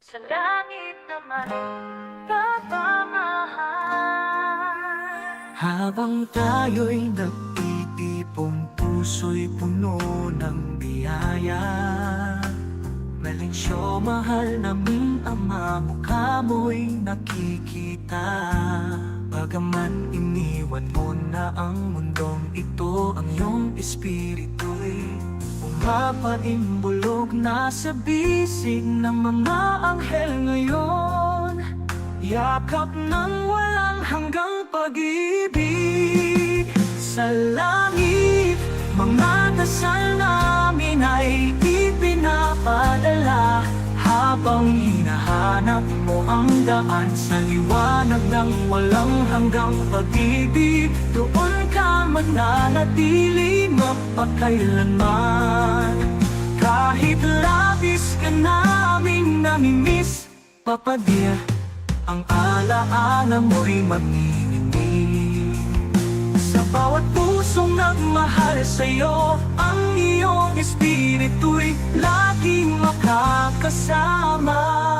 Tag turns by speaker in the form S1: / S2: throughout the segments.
S1: sa langit naman kapamahal.
S2: Habang tayo'y nagtitipong puso'y puno ng biyaya, Melensyo, mahal naming Ama, mukha mo'y nakikita. Bagaman iniwan mo na ang mundong ito, ang iyong espiritu'y umapaimbulog na sa bisig ng mga anghel ngayon. Yakap ng walang hanggang pag-ibig. Sa langit, mga dasal namin ay ipinapadala, habang hinahanap mo ang daan sa liwanag ng walang hanggang pag-ibig. Doon ka mananatili mapakailanman. Kahit labis ka naming namimiss, Papa Dear, ang alaala mo'y magniningning. Sa bawat pusong nagmahal sa'yo, ang iyong espiritu'y laging makakasama.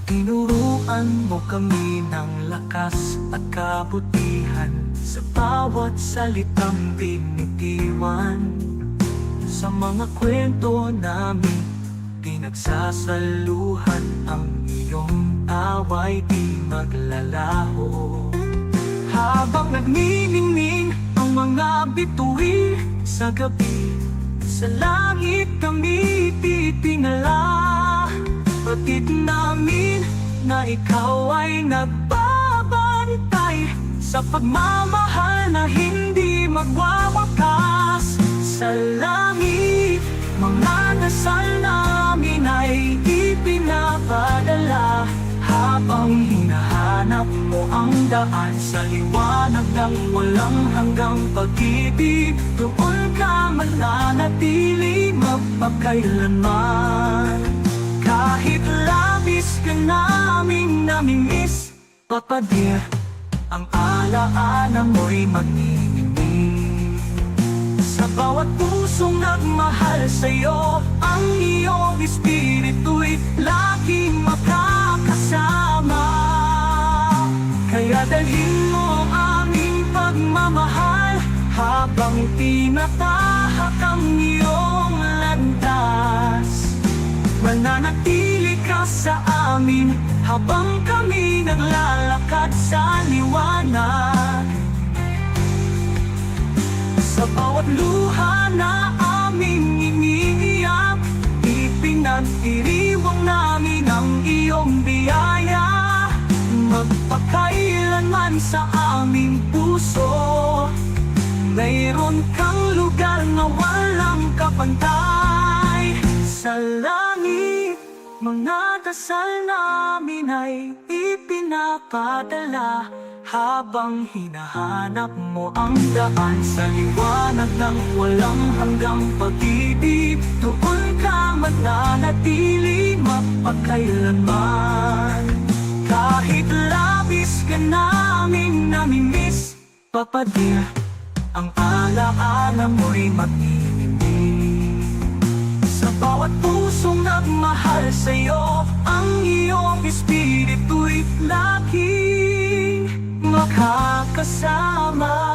S2: Tinuruan mo kami ng lakas at kabutihan, sa bawat salitang binitiwan. Sa mga kwento namin, pinagsasaluhan ang iyong away di maglalaho. Habang nagniningning ang mga bituin sa gabi, sa langit kami titingala. Batid namin na ikaw ay nagbabantay, sa pagmamahal na hindi magwawakas. Sa langit, mga dasal namin ay ipinapadala, habang hinahanap mo ang daan sa liwanag ng walang hanggang pag-ibig. Doon ka mananatili mapakailanman. Kahit labis ka naming namimiss, Papa Dear, ang alaala mo'y magniningning. Sa bawat pusong nagmahal sa'yo, ang iyong espiritu'y laging makakasama. Kaya dalhin mo ang aming pagmamahal, habang tinatahak ang iyong landas. Mananatili ka sa amin, habang kami naglalakad sa liwanag. Sa bawat luha na aming iniiyak, ipinagdiriwang namin ang iyong biyaya. Magpakailanman sa aming puso, mayroon kang lugar na walang kapantay. Sa langit, mga dasal namin ay ipinapadala, habang hinahanap mo ang daan sa liwanag ng walang hanggang pag-ibig. Doon ka mananatili mapakailanman. Kahit labis ka naming namimiss, Papa Dear, ang alaala mo'y magniningning. Sa bawat pusong nagmahal sa'yo, ang iyong espiritu'y laging makakasama.